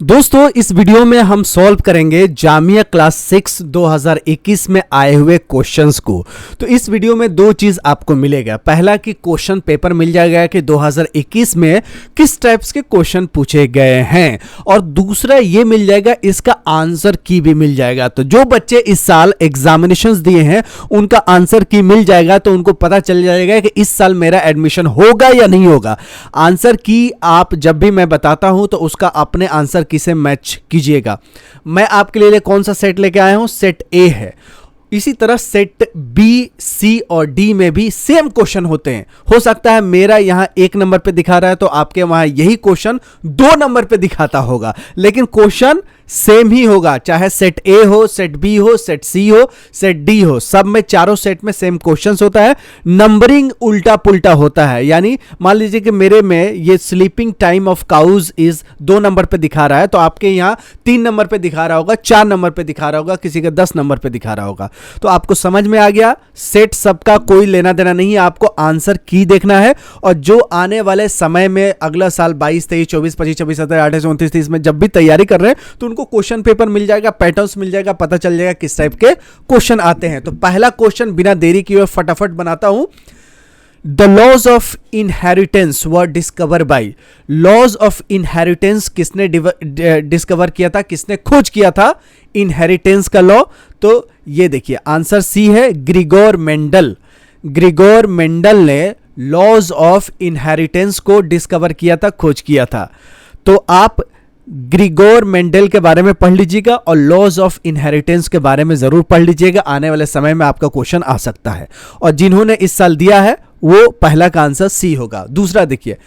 दोस्तों इस वीडियो में हम सॉल्व करेंगे जामिया क्लास 6 2021 में आए हुए क्वेश्चंस को। तो इस वीडियो में दो चीज आपको मिलेगा। पहला कि क्वेश्चन पेपर मिल जाएगा कि 2021 में किस टाइप्स के क्वेश्चन पूछे गए हैं, और दूसरा ये मिल जाएगा इसका आंसर की भी मिल जाएगा। तो जो बच्चे इस साल एग्जामिनेशंस दिए हैं उनका आंसर की मिल जाएगा, तो उनको पता चल जाएगा कि इस साल मेरा एडमिशन होगा या नहीं होगा। आंसर की आप जब भी मैं बताता हूं तो उसका अपने आंसर किसे मैच कीजिएगा। मैं आपके लिए कौन सा सेट लेके आया हूं, सेट ए है। इसी तरह सेट बी, सी और डी में भी सेम क्वेश्चन होते हैं। हो सकता है मेरा यहां 1 नंबर पे दिखा रहा है तो आपके वहां यही क्वेश्चन 2 नंबर पे दिखाता होगा, लेकिन क्वेश्चन सेम ही होगा। चाहे सेट ए हो, सेट बी हो, सेट सी हो, सेट डी हो, सब में चारों सेट में सेम क्वेश्चंस होता है। नंबरिंग उल्टा पुल्टा होता है। यानी मान लीजिए कि मेरे में ये sleeping time of cows is 2 number पे दिखा रहा है, तो आपके यहां 3 नंबर पे दिखा रहा होगा, 4 नंबर पे दिखा रहा होगा, किसी का 10 नंबर पे दिखा रहा होगा। तो आपको समझ में आ गया, सेट सबका कोई लेना देना नहीं है, आपको आंसर की देखना है। और जो आने वाले समय में अगला साल 22, 23, 24, 25, 26, 27, 28, 29, 30 में जब भी तैयारी कर रहे हैं तो उनको क्वेश्चन पेपर मिल जाएगा, पैटर्न्स मिल जाएगा, पता चल जाएगा किस टाइप के क्वेश्चन आते हैं। तो पहला क्वेश्चन बिना देरी किए फटाफट बनाता हूं। The laws of inheritance were discover by. Laws of inheritance किसने डिस्कवर किया था, किसने खोज किया था इनहेरिटेंस का लॉ? तो ये देखिए आंसर सी है, ग्रिगोर मेंडल। ग्रिगोर मेंडल ने लॉज ऑफ इनहेरिटेंस को डिस्कवर किया था, खोज किया था। तो आप ग्रिगोर मेंडल के बारे में पढ़ लीजिएगा और लॉज ऑफ इनहेरिटेंस के बारे में जरूर पढ़ लीजिएगा। आने वाले समय में आपका क्वेश्चन आ सकता है। और जिन्होंने इस साल दिया है वो पहला का आंसर सी होगा। दूसरा देखिए,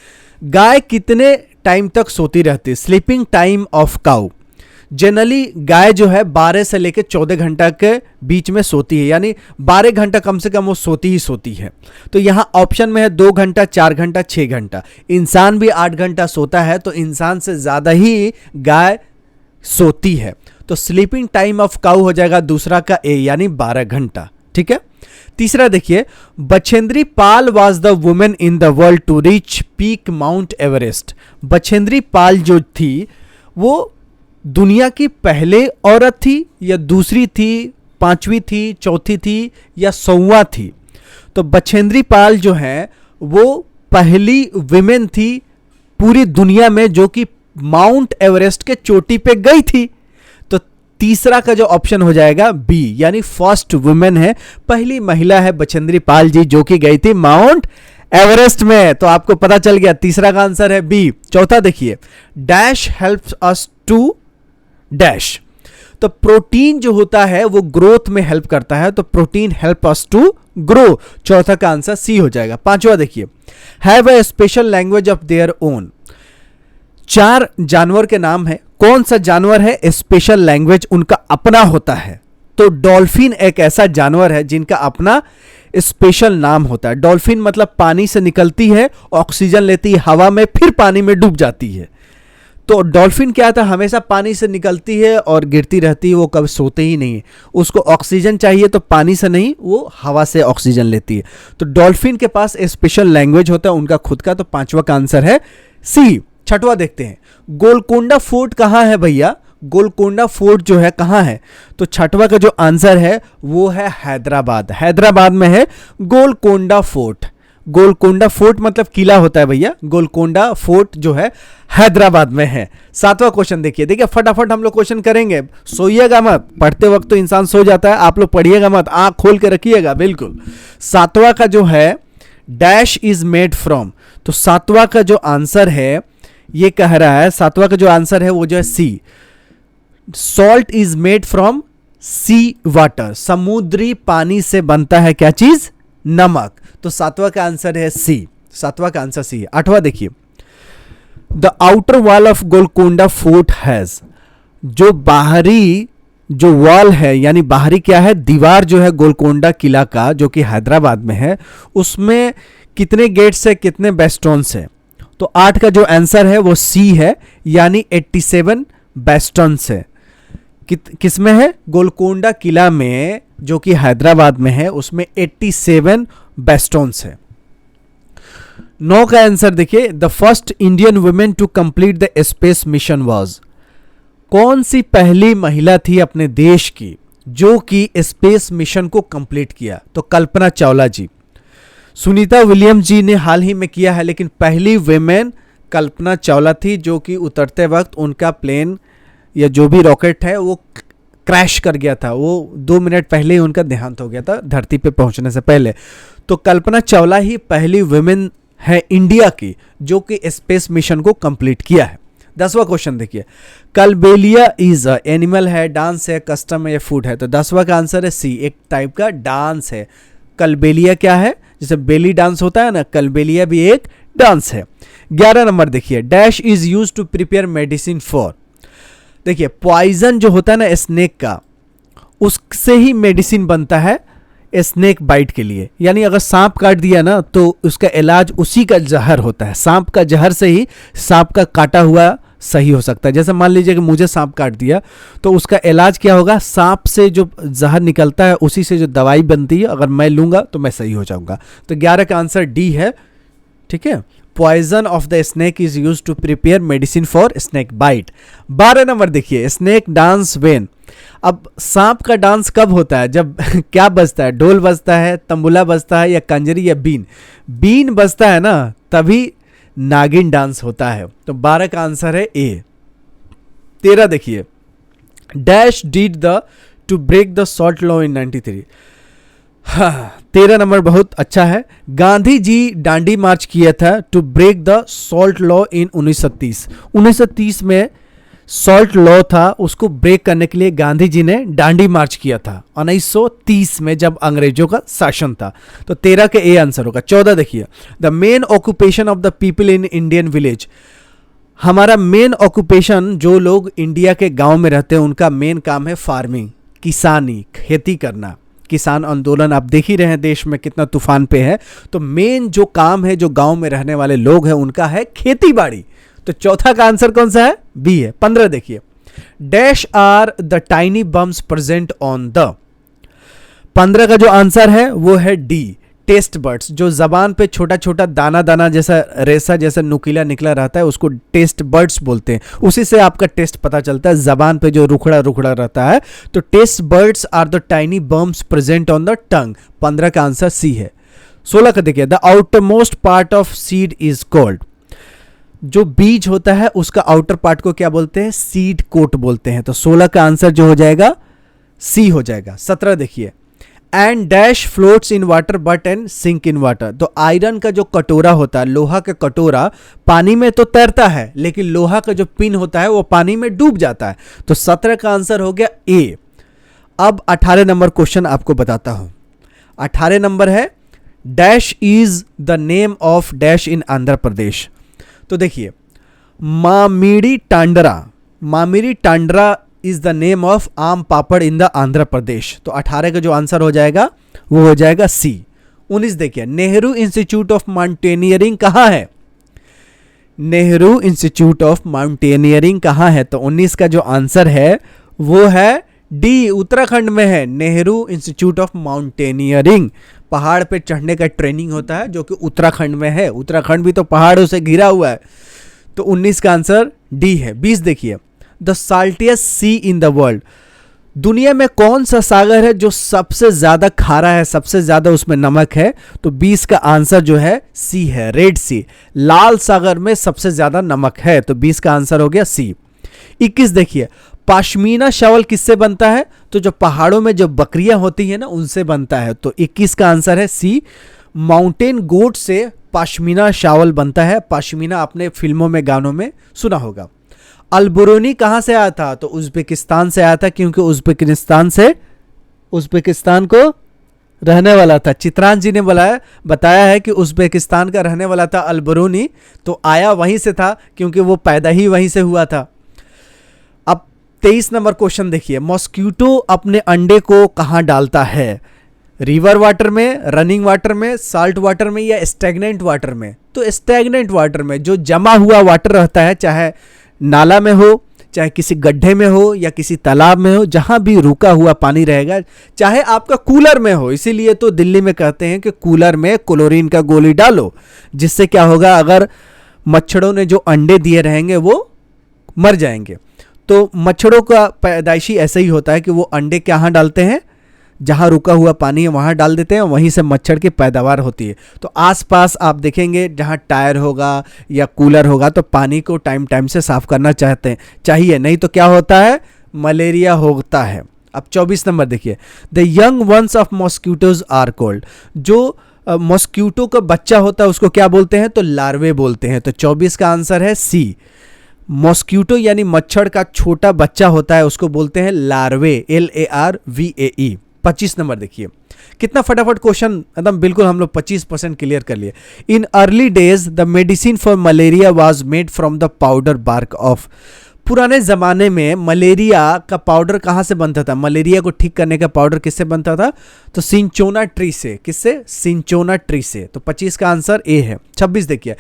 गाय कितने टाइम तक सोती रहती है? Sleeping time of cow. Generally गाय जो है 12 से लेकर 14 घंटा के बीच में सोती है, यानी 12 घंटा कम से कम वो सोती ही सोती है। तो यहां ऑप्शन में है 2 घंटा, 4 घंटा, 6 घंटा। इंसान भी 8 घंटा सोता है, तो इंसान से ज्यादा ही गाय सोती है। तो स्लीपिंग टाइम ऑफ काउ हो जाएगा दूसरा का ए, यानी 12 घंटा। ठीक है। तीसरा देखिए, Bachendri Pal was the women in the world to reach peak Mount Everest. Bachendri Pal जो थी वो दुनिया की पहले औरत थी या दूसरी थी, 5वीं थी, चौथी थी या 100वां थी? तो बछेंद्री पाल जो है वो पहली विमेन थी पूरी दुनिया में जो कि माउंट एवरेस्ट के चोटी पे गई थी। तो तीसरा का जो ऑप्शन हो जाएगा बी, यानी फर्स्ट वुमेन है, पहली महिला है बछेंद्री पाल जी जो कि गई थी माउंट एवरेस्ट में। तो आपको पता चल गया, तीसरा का आंसर है बी। चौथा देखिए, dash helps us to dash. तो प्रोटीन जो होता है वो ग्रोथ में हेल्प करता है, तो protein help us to grow. चौथा का आंसर सी हो जाएगा। पांचवा देखिए, have a special language of their own. 4 जानवर के नाम है, कौन सा जानवर है स्पेशल लैंग्वेज उनका अपना होता है? तो डॉल्फिन एक ऐसा जानवर है जिनका अपना स्पेशल नाम होता है। डॉल्फिन मतलब पानी से निकलती है, ऑक्सीजन लेती है हवा में, फिर पानी में डूब जाती है। तो डॉल्फिन क्या था, हमेशा पानी से निकलती है और गिरती रहती है, वो कभी सोते ही नहीं है। उसको ऑक्सीजन चाहिए तो पानी से नहीं, वो हवा से ऑक्सीजन लेती है। तो डॉल्फिन के पास स्पेशल लैंग्वेज होता है उनका खुद का। तो पांचवा का आंसर है सी। छठवा देखते हैं, गोलकोंडा फोर्ट कहां है भैया? गोलकोंडा फोर्ट जो है कहां है? तो छठवा का जो आंसर है वो है हैदराबाद। हैदराबाद में है गोलकोंडा फोर्ट। गोलकोंडा फोर्ट मतलब किला होता है भैया। गोलकोंडा फोर्ट जो है हैदराबाद में है। 7वां क्वेश्चन देखिए फटाफट हम लोग क्वेश्चन करेंगे, सोइएगा मत। पढ़ते वक्त तो इंसान सो जाता है, आप लोग पढ़िएगा मत, आंख खोल के रखिएगा बिल्कुल। 7वां का जो है डैश इज मेड फ्रॉम। तो 7वां का जो आंसर है ये कह रहा है, 7वां का जो आंसर है वो जो है sea. Salt is made from sea water. समुद्री पानी से बनता है क्या चीज? नमक। तो 7वां का आंसर है सी। 7वां का आंसर सी है। 8वां देखिए, the outer wall of Golconda fort has. जो बाहरी जो वॉल है, यानी बाहरी क्या है, दीवार जो है गोलकोंडा किला का जो कि हैदराबाद में है, उसमें कितने गेट्स है, कितने बेस्टॉन्स है? तो 8 का जो आंसर है वो सी है, यानी 87 बेस्टॉन्स है। किस में है? गोलकोंडा किला में जो कि हैदराबाद में है, उसमें 87 बेस्टॉन्स है। 9 का आंसर देखिए, the first Indian women to complete the space mission was. कौन सी पहली महिला थी अपने देश की जो कि स्पेस मिशन को कंप्लीट किया? तो कल्पना चावला जी। सुनीता विलियम्स जी ने हाल ही में किया है, लेकिन पहली वुमेन कल्पना चावला थी, जो कि उतरते वक्त उनका प्लेन या जो भी रॉकेट है वो क्रैश कर गया था। वो 2 मिनट पहले ही उनका देहांत हो गया था धरती पे पहुंचने से पहले। तो कल्पना चावला ही पहली वुमेन है इंडिया की जो कि स्पेस मिशन को कंप्लीट किया है। 10वां क्वेश्चन देखिए, कलबेलिया इज अ एनिमल है, डांस है, कस्टम है या फूड है? तो 10वां का आंसर है सी, एक टाइप का डांस है। कलबेलिया क्या है? जैसे बेली डांस होता है ना, कलबेलिया भी एक डांस है। 11 नंबर देखिए, dash is use to prepare medicine for. देखिए पॉइजन जो होता है ना स्नेक का, उससे ही मेडिसिन बनता है स्नेक बाइट के लिए। यानी अगर सांप काट दिया ना तो उसका इलाज उसी का जहर होता है, सांप का जहर से ही सांप का काटा हुआ सही हो सकता है। जैसे मान लीजिए कि मुझे सांप काट दिया तो उसका इलाज क्या होगा? सांप से जो जहर निकलता है उसी से जो दवाई बनती है, अगर मैं लूंगा तो मैं सही हो जाऊंगा। तो 11 का आंसर डी है, ठीक है। Poison of the snake is use to prepare medicine for snake bite. 12 number देखिए, स्नेक डांस वेन। अब सांप का डांस कब होता है? जब क्या बजता है? ढोल बजता है, तंबुला बजता है, या कंजरी या बीन? बीन बजता है ना, तभी नागिन डांस होता है। तो 12 का आंसर है ए। 13 देखिए, dash did the to break the salt law in 93। हाँ, 13 नंबर बहुत अच्छा है। गांधी जी डांडी मार्च किया था to break the salt law in 1930। 1930 में सॉल्ट लॉ था, उसको ब्रेक करने के लिए गांधी जी ने डांडी मार्च किया था 1930 में, जब अंग्रेजों का शासन था। तो 13 के ए आंसर होगा। 14 देखिए, the main occupation of the people in Indian village. हमारा मेन ऑक्यूपेशन, जो लोग इंडिया के गांव में रहते हैं उनका मेन काम है फार्मिंग, किसानी, खेती करना। किसान आंदोलन आप देख ही रहे हैं देश में कितना तूफान पे है। तो मेन जो काम है जो गांव में रहने वाले लोग हैं उनका है खेती बाड़ी। तो चौथा का आंसर कौन सा है? बी है। 15 देखिए, dash are the tiny bumps present on the. 15 का जो आंसर है वो है डी, टेस्ट बर्ड्स। जो जबान पे छोटा छोटा दाना दाना जैसा रेसा जैसा नुकीला निकला रहता है उसको टेस्ट बर्ड्स बोलते हैं। उसी से आपका टेस्ट पता चलता है, जबान पे जो रुखड़ा रुखड़ा रहता है। तो taste buds are the tiny bumps present on the tongue. 15 का आंसर सी है। 16 का देखिए, the outer most part of seed is called. जो बीज होता है उसका आउटर पार्ट को क्या बोलते हैं? सीड कोट बोलते हैं। तो 16 का आंसर जो हो जाएगा सी हो जाएगा। 17 देखिए, and dash floats in water but and sink in water. तो आयरन का जो कटोरा होता है, लोहा का कटोरा, पानी में तो तैरता है लेकिन लोहा का जो पिन होता है वो पानी में डूब जाता है। तो 17 का आंसर हो गया ए। अब 18 नंबर क्वेश्चन आपको बताता हूं। 18 नंबर है, dash is the name of dash in Andhra Pradesh. तो देखिए, Mamidi Tandra, Mamidi Tandra is the name of aam papad in the Andhra Pradesh. तो 18 का जो आंसर हो जाएगा वो हो जाएगा सी। 19 देखिए, नेहरू इंस्टीट्यूट ऑफ माउंटेनियरिंग कहाँ है? नेहरू इंस्टीट्यूट ऑफ माउंटेनियरिंग कहाँ है? तो 19 का जो आंसर है वो है डी, उत्तराखंड में है नेहरू इंस्टीट्यूट ऑफ माउंटेनियरिंग। पहाड़ पे चढ़ने का ट्रेनिंग होता है जो कि उत्तराखंड में है। उत्तराखंड भी तो पहाड़ों से घिरा हुआ है। तो 19 का आंसर डी है। 20 देखिए, the saltiest sea in the world. दुनिया में कौन सा सागर है जो सबसे ज्यादा खारा है, सबसे ज्यादा उसमें नमक है? तो 20 का आंसर जो है सी है, रेड सी। लाल सागर में सबसे ज्यादा नमक है। तो 20 का आंसर हो गया सी। 21 देखिए, पश्मीना शॉल किससे बनता है? तो जो पहाड़ों में जो बकरियां होती है ना उनसे बनता है। तो 21 का आंसर है सी, माउंटेन गोट से पश्मीना शॉल बनता है। पश्मीना आपने फिल्मों में, गानों में सुना होगा। अलबरूनी कहां से आया था? तो उज्बेकिस्तान से आया था, क्योंकि उज्बेकिस्तान को रहने वाला था। चित्रांश जी ने बताया है कि उज्बेकिस्तान का रहने वाला था अलबरूनी। तो आया वहीं से था क्योंकि वो पैदा ही वहीं से हुआ था। अब 23 नंबर क्वेश्चन देखिए, मॉस्किटो अपने अंडे को कहां डालता है? रिवर वाटर में, रनिंग वाटर में, साल्ट वाटर में या स्टैग्नेंट वाटर में? तो स्टैग्नेंट वाटर में। जो जमा हुआ वाटर रहता है, चाहे नाला में हो, चाहे किसी गड्ढे में हो या किसी तालाब में हो, जहां भी रुका हुआ पानी रहेगा, चाहे आपका कूलर में हो। इसीलिए तो दिल्ली में कहते हैं कि कूलर में क्लोरीन का गोली डालो, जिससे क्या होगा, अगर मच्छरों ने जो अंडे दिए रहेंगे वो मर जाएंगे। तो मच्छरों का पैदाइशी ऐसा ही होता है कि वो अंडे कहाँ डालते हैं, जहाँ रुका हुआ पानी है वहाँ डाल देते हैं, वहीं से मच्छर की पैदावार होती है। तो आसपास आप देखेंगे जहाँ टायर होगा या कूलर होगा तो पानी को टाइम टाइम से साफ करना चाहिए, नहीं तो क्या होता है, मलेरिया होता है। अब 24 नंबर देखिए, the young ones of mosquitoes are called, जो मॉस्किटो का बच्चा होता है उसको क्या बोलते हैं, तो लार्वे बोलते हैं। तो 24 का आंसर है सी। मॉस्किटो यानी मच्छर का छोटा बच्चा होता है उसको बोलते हैं लार्वे, LARVAE। 25 नंबर देखिए, कितना फटाफट क्वेश्चन, एकदम बिल्कुल हम लोग 25% क्लियर कर लिए। In early days the medicine for malaria was made from the powder bark of, पुराने ज़माने में मलेरिया का पाउडर कहाँ से बनता था, मलेरिया को ठीक करने का पाउडर किससे बनता था, तो सिंचोना ट्री से। किससे, सिंचोना ट्री से। तो 25 का आंसर ए है। 26 देखिए,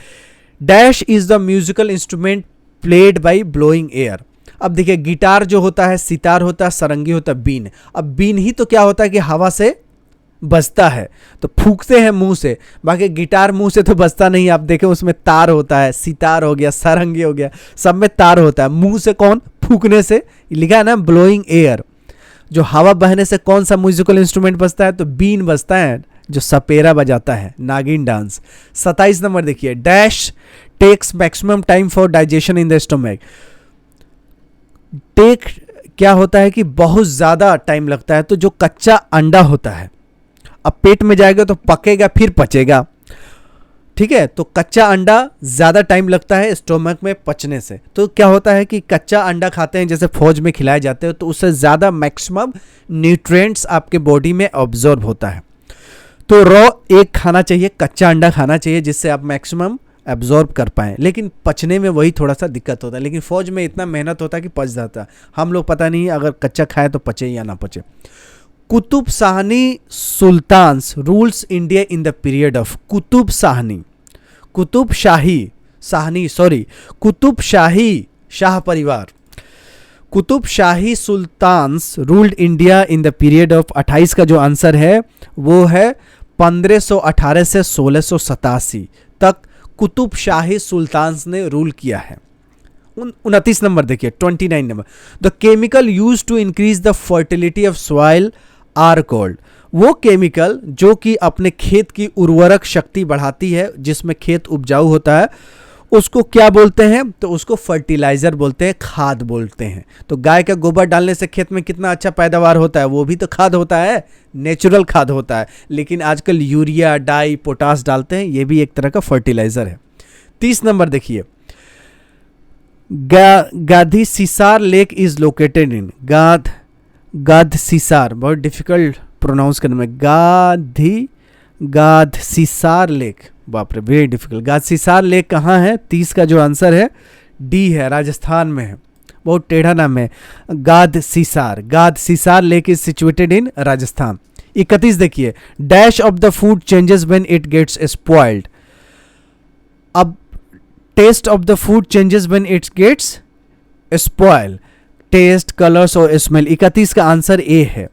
dash is the musical instrument played by blowing air. अब देखिए गिटार जो होता है, सितार होता है, सरंगी होता है, बीन। अब बीन ही तो क्या होता है कि हवा से बजता है, तो फूंकते हैं मुंह से, बाकी गिटार मुंह से तो बजता नहीं। आप देखें उसमें तार होता है, सितार हो गया, सरंगी हो गया, सब में तार होता है। मुंह से कौन, फूंकने से, लिखा है ना ब्लोइंग एयर। जो हवा बहने से कौन सा म्यूजिकल इंस्ट्रूमेंट बजता है, तो बीन बजता है, जो सपेरा बजाता है, नागिन डांस। 27 नंबर देखिए, dash takes maximum time for digestion in the stomach. Take क्या होता है कि बहुत ज़्यादा टाइम लगता है। तो जो कच्चा अंडा होता है, अब पेट में जाएगा तो पकेगा फिर पचेगा, ठीक है। तो कच्चा अंडा ज़्यादा टाइम लगता है स्टोमक में पचने से। तो क्या होता है कि कच्चा अंडा खाते हैं, जैसे फौज में खिलाए जाते हैं, तो उससे ज़्यादा मैक्सिमम न्यूट्रिएंट्स आपके बॉडी में ऑब्जॉर्ब होता है। तो रॉ एक खाना चाहिए, कच्चा अंडा खाना चाहिए, जिससे आप मैक्सिमम एब्जॉर्ब कर पाएँ। लेकिन पचने में वही थोड़ा सा दिक्कत होता है। लेकिन फौज में इतना मेहनत होता है कि पच जाता है। हम लोग पता नहीं अगर कच्चा खाए तो पचे या ना पचे। Qutb Shahi sultans rules India in the period of, Qutb Shahi शाह परिवार, Qutb Shahi sultans ruled India in the period of. 28 का जो आंसर है वो है 1518 से 1687 तक कुतुब शाही सुल्तान्स ने रूल किया है। 29 नंबर देखिए, 29 number, the chemical use to increase the fertility of soil are called. वो केमिकल जो कि अपने खेत की उर्वरक शक्ति बढ़ाती है, जिसमें खेत उपजाऊ होता है, उसको क्या बोलते हैं, तो उसको फर्टिलाइजर बोलते हैं, खाद बोलते हैं। तो गाय का गोबर डालने से खेत में कितना अच्छा पैदावार होता है, वो भी तो खाद होता है, नेचुरल खाद होता है। लेकिन आजकल यूरिया, डाई, पोटास डालते हैं, ये भी एक तरह का फर्टिलाइजर है। 30 नंबर देखिए, गादीसीसार लेक इज लोकेटेड इन, गादसीसार, बहुत डिफिकल्ट प्रोनाउंस करने में, गादसीसार लेक, बाप रे वेरी डिफिकल्ट। गादसीसार लेक कहाँ है, 30 का जो आंसर है डी है, राजस्थान में है, बहुत टेढ़ा नाम है, Gadsisar lake is situated in Rajasthan. 31 देखिए, dash of the food changes when it gets spoiled. अब taste of the food changes when it gets spoil, taste, colours और स्मेल। 31 का आंसर ए है।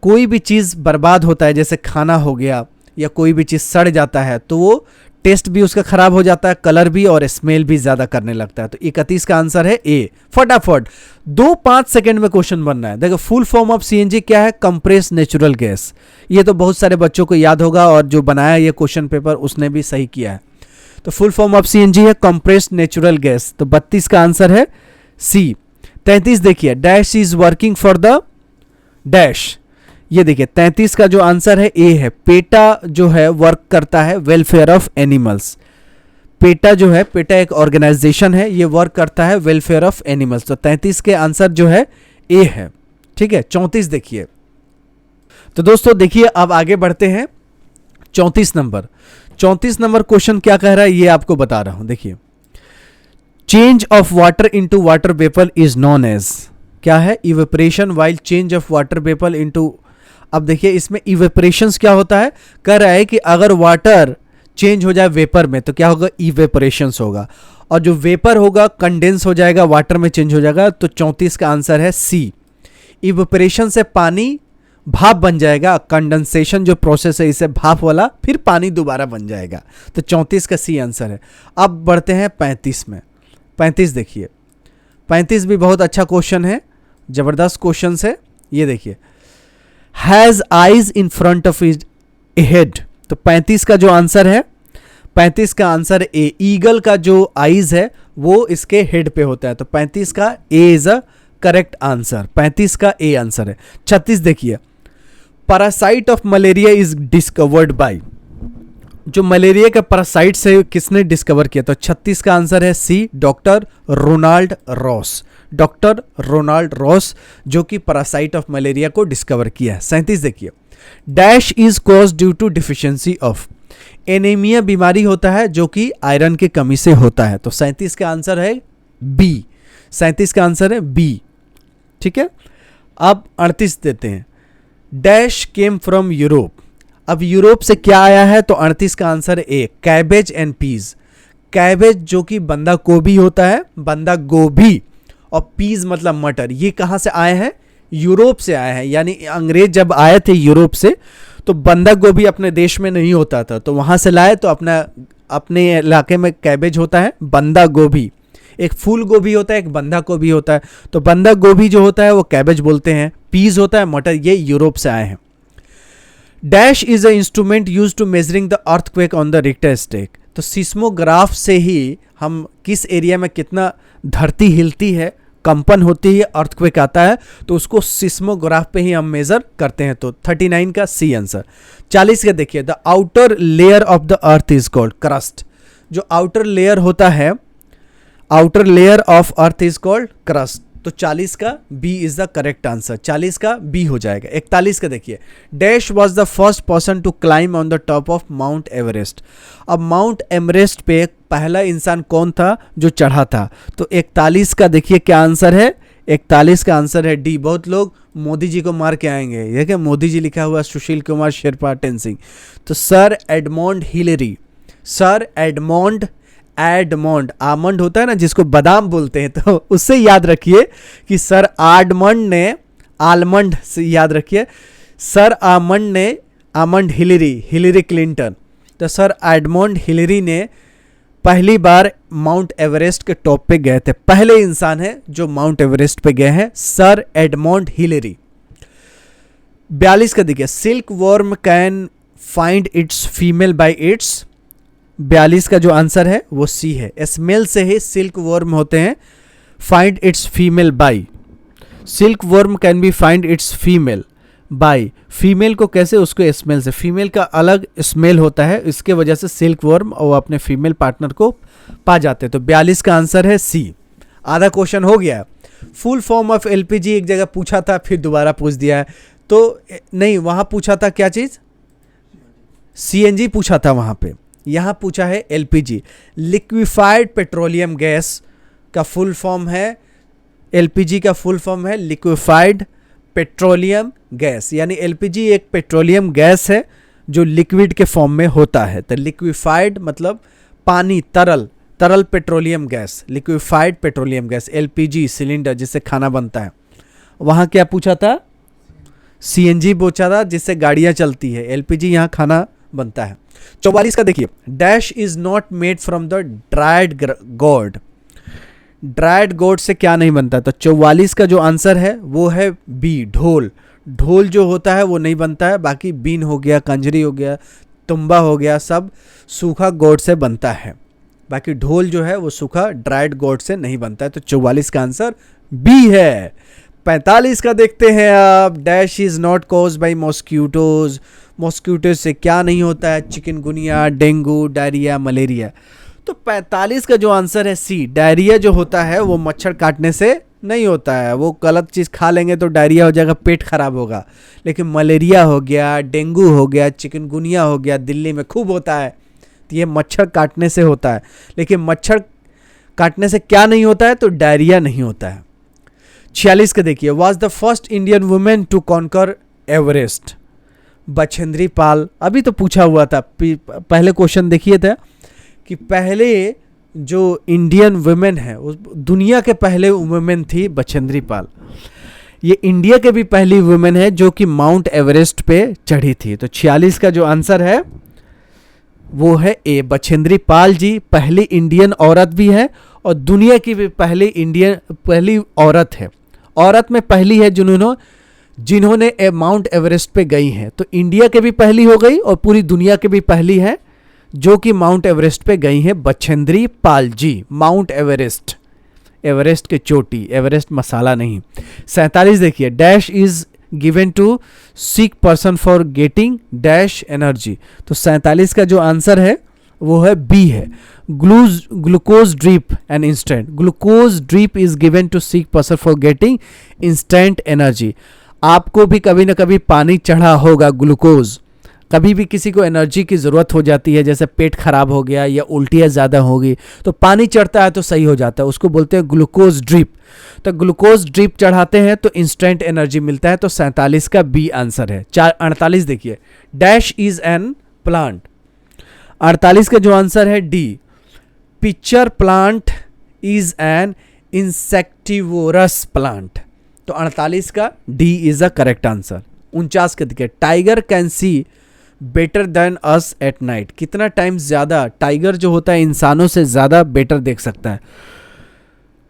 कोई भी चीज़ बर्बाद होता है, जैसे खाना हो गया या कोई भी चीज़ सड़ जाता है, तो वो टेस्ट भी उसका खराब हो जाता है, कलर भी और स्मेल भी ज़्यादा करने लगता है। तो 31 का आंसर है ए। फटाफट 2-5 सेकेंड में क्वेश्चन बनना है। देखो फुल फॉर्म ऑफ सीएनजी क्या है, कंप्रेस नेचुरल गैस। ये तो बहुत सारे बच्चों को याद होगा, और जो बनाया ये क्वेश्चन पेपर उसने भी सही किया है। तो फुल फॉर्म ऑफ सीएनजी है कंप्रेस्ड नेचुरल गैस। तो 32 का आंसर है सी। 33 देखिए, dash is working for the dash. ये देखिए 33 का जो आंसर है ए है। पेटा जो है वर्क करता है वेलफेयर ऑफ एनिमल्स। पेटा जो है, पेटा एक ऑर्गेनाइजेशन है, ये वर्क करता है वेलफेयर ऑफ एनिमल्स। तो 33 के आंसर जो है ए है, ठीक है। 34 देखिए, तो दोस्तों देखिए अब आगे बढ़ते हैं। 34 नंबर क्वेश्चन क्या कह रहा है ये आपको बता रहा हूं। देखिए, change of water into water vapour is known as, क्या है, evaporation while change of water vapour into. अब देखिए इसमें इवेपोरेशन क्या होता है, कह रहा है कि अगर वाटर चेंज हो जाए वेपर में तो क्या होगा, इवेपोरेशन होगा, और जो वेपर होगा कंडेंस हो जाएगा, वाटर में चेंज हो जाएगा। तो 34 का आंसर है सी। इवेपोरेशन से पानी भाप बन जाएगा, कंडेंसेशन जो प्रोसेस है इसे भाप वाला, फिर पानी दोबारा बन जाएगा। तो 34 का सी आंसर है। अब बढ़ते हैं 35 में। 35 देखिए, 35 भी बहुत अच्छा क्वेश्चन है, जबरदस्त क्वेश्चन है। ये देखिए, has eyes in front of his head, तो 35 का जो आंसर है, 35 का आंसर ए। ईगल का जो आईज है वो इसके हेड पे होता है, तो 35 का A is a correct answer, 35 का ए आंसर है। 36 देखिए, parasite of malaria is discovered by, जो मलेरिया का पैरासाइट से किसने डिस्कवर किया, तो 36 का आंसर है C, doctor Ronald Ross, doctor Ronald Ross जो कि पैरासाइट ऑफ मलेरिया को डिस्कवर किया है। 37 देखिए, dash is cause due to deficiency of, anaemia बीमारी होता है जो कि आयरन की कमी से होता है, तो 37 का आंसर है बी, 37 का आंसर है बी। ठीक है, अब 38 देते हैं, डैश केम फ्रॉम यूरोप, अब यूरोप से क्या आया है, तो 38 का आंसर A, cabbage and peas, cabbage जो कि बंदा गोभी होता है, बंदा गोभी, और पीज मतलब मटर, ये कहाँ से आए हैं, यूरोप से आए हैं। यानी अंग्रेज जब आए थे यूरोप से तो बंदा गोभी अपने देश में नहीं होता था, तो वहाँ से लाए, तो अपने इलाके में कैबेज होता है, बंदा गोभी, एक फूल गोभी होता है, एक बंदा गोभी होता है, तो बंदा गोभी जो होता है वो कैबेज बोलते हैं, पीज होता है मटर, ये यूरोप से आए हैं। Dash is a instrument use to measuring the earthquake on the Richter scale, तो सिस्मोग्राफ से ही हम किस एरिया में कितना धरती हिलती है, कंपन होती है, अर्थक्वेक आता है, तो उसको सिस्मोग्राफ पे ही हम मेजर करते हैं, तो 39 का सी आंसर। 40 का देखिए, the outer layer of the earth is called crust, जो आउटर लेयर होता है, outer layer of earth is called crust, तो 40 का B is the correct answer, 40 का बी हो जाएगा। 41 का देखिए, dash was the first person to climb on the top of Mount Everest, अब माउंट एवरेस्ट पे पहला इंसान कौन था जो चढ़ा था, तो 41 का देखिए क्या आंसर है, 41 का आंसर है डी। बहुत लोग मोदी जी को मार के आएंगे, ये क्या मोदी जी लिखा हुआ, सुशील कुमार शेरपा टेंसिंग, तो sir Edmund Hillary, sir Edmund, Edmund, almond होता है ना जिसको बादाम बोलते हैं, तो उससे याद रखिए कि सर आडमंड ने, आलमंड से याद रखिए, सर आमंड ने, आमंड हिलेरी, हिलेरी क्लिंटन, तो सर एडमंड हिलेरी ने पहली बार माउंट एवरेस्ट के टॉप पे गए थे, पहले इंसान है जो माउंट एवरेस्ट पे गए हैं, सर एडमंड हिलेरी। 42 का देखिए, silk worm can find its female bye it's, 42 का जो आंसर है वो सी है, स्मेल से ही सिल्क वर्म होते हैं, find its female by, silk worm can be find its female by, female को कैसे, उसको स्मेल से, फीमेल का अलग स्मेल होता है, इसके वजह से सिल्क वर्म और अपने फीमेल पार्टनर को पा जाते हैं, तो 42 का आंसर है सी। आधा क्वेश्चन हो गया। फुल फॉर्म ऑफ एलपीजी एक जगह पूछा था, फिर दोबारा पूछ दिया है, तो नहीं, वहां पूछा था क्या चीज, सीएनजी पूछा था वहां पे, यहां पूछा है एलपीजी, लिक्विफाइड पेट्रोलियम गैस का फुल फॉर्म है, एलपीजी का फुल फॉर्म है लिक्विफाइड पेट्रोलियम गैस, यानी एलपीजी एक पेट्रोलियम गैस है जो लिक्विड के फॉर्म में होता है, तो लिक्विफाइड मतलब पानी, तरल, तरल petroleum gas, liquefied petroleum gas, LPG cylinder जिससे खाना बनता है। वहां क्या पूछा था, सीएनजी पूछा था जिससे गाड़ियां चलती है, एलपीजी यहाँ खाना बनता है। 44 का देखिए, dash is not made from the dried गोड, ड्राइड गोड से क्या नहीं बनता, तो 44 का जो आंसर है वो है बी, ढोल, ढोल जो होता है वो नहीं बनता है, बाकी बीन हो गया, कंजरी हो गया, तुम्बा हो गया, सब सूखा गोड से बनता है, बाकी ढोल जो है वो सूखा ड्राइड गोड से नहीं बनता है, तो 44 का आंसर बी है। 45 का देखते हैं आप, dash is not cause by mosquitoes, mosquitoes से क्या नहीं होता है, चिकनगुनिया, डेंगू, डायरिया, मलेरिया, तो 45 का जो आंसर है सी, डायरिया जो होता है वो मच्छर काटने से नहीं होता है, वो गलत चीज़ खा लेंगे तो डायरिया हो जाएगा, पेट खराब होगा, लेकिन मलेरिया हो गया, डेंगू हो गया, चिकनगुनिया हो गया, दिल्ली में खूब होता है, तो ये मच्छर काटने से होता है, लेकिन मच्छर काटने से क्या नहीं होता है, तो डायरिया नहीं होता है। 46 का देखिए, was the first Indian women to conquer Everest, Bachendri Pal, अभी तो पूछा हुआ था, पहले क्वेश्चन देखिए था कि पहले जो इंडियन वुमेन है, उस दुनिया के पहले वुमेन थी बछेंद्री पाल, ये इंडिया के भी पहली वुमेन है जो कि माउंट एवरेस्ट पे चढ़ी थी, तो 46 का जो आंसर है वो है ए, बछेंद्री पाल जी पहली इंडियन औरत भी है और दुनिया की भी पहली औरत है। औरत में पहली है जिन्होंने माउंट एवरेस्ट पे गई हैं। तो इंडिया के भी पहली हो गई और पूरी दुनिया के भी पहली है जो कि माउंट एवरेस्ट पे गई हैं, Bachendri Pal ji. Mount Everest, Everest के चोटी, एवरेस्ट मसाला नहीं। 47 देखिए, dash is given to sick person for getting dash energy. तो 47 का जो आंसर है वो है बी है, glucose drip and instant. Glucose drip is given to sick person for getting instant energy. आपको भी कभी ना कभी पानी चढ़ा होगा ग्लूकोज, कभी भी किसी को एनर्जी की ज़रूरत हो जाती है, जैसे पेट खराब हो गया या उल्टियाँ ज़्यादा होगी तो पानी चढ़ता है तो सही हो जाता है, उसको बोलते हैं ग्लूकोज ड्रिप। तो ग्लूकोज ड्रिप चढ़ाते हैं तो इंस्टेंट एनर्जी मिलता है। तो 47 का बी आंसर है। 48 देखिए, डैश इज एन प्लांट। 48 का जो आंसर है D, pitcher plant is an insectivorous plant. तो 48 का D is the correct answer. 49 के देखिए, tiger can see better than us at night. कितना टाइम ज़्यादा टाइगर जो होता है इंसानों से ज़्यादा बेटर देख सकता है,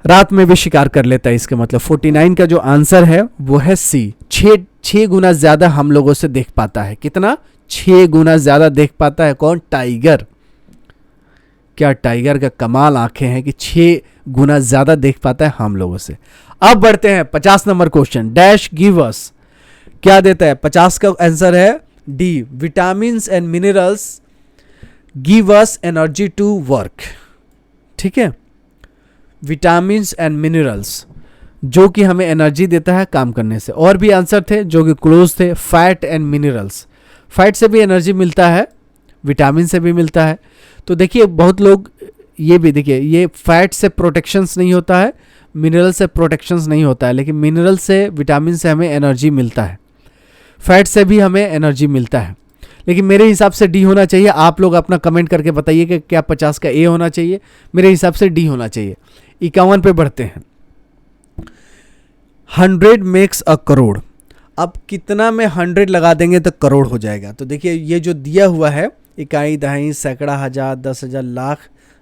रात में भी शिकार कर लेता है, इसके मतलब 49 का जो आंसर है वो है सी, 6 गुना ज़्यादा हम लोगों से देख पाता है। कितना? 6 गुना ज़्यादा देख पाता है। कौन? टाइगर। क्या टाइगर का कमाल आंखें हैं कि 6 गुना ज़्यादा देख पाता है हम लोगों से। अब बढ़ते हैं 50 number question. Dash give us क्या देता है? 50 का आंसर है D, vitamins and minerals give us energy to work. ठीक है, विटामिन्स एंड मिनरल्स जो कि हमें एनर्जी देता है काम करने से। और भी आंसर थे जो कि क्लोज थे, फैट एंड मिनरल्स। फैट से भी एनर्जी मिलता है, विटामिन से भी मिलता है। तो देखिए बहुत लोग ये भी देखिए, ये फैट से प्रोटेक्शंस नहीं होता है, मिनरल से प्रोटेक्शंस नहीं होता है, लेकिन मिनरल से विटामिन से हमें एनर्जी मिलता है, फैट से भी हमें एनर्जी मिलता है। लेकिन मेरे हिसाब से डी होना चाहिए। आप लोग अपना कमेंट करके बताइए कि क्या 50 का ए होना चाहिए। मेरे हिसाब से डी होना चाहिए। 51 पे बढ़ते हैं। 100 मेक्स अ करोड़। अब कितना में 100 लगा देंगे तो करोड़ हो जाएगा? तो देखिए ये जो दिया हुआ है, इकाई, दहाई, सैकड़ा, हजार, 10,000, लाख,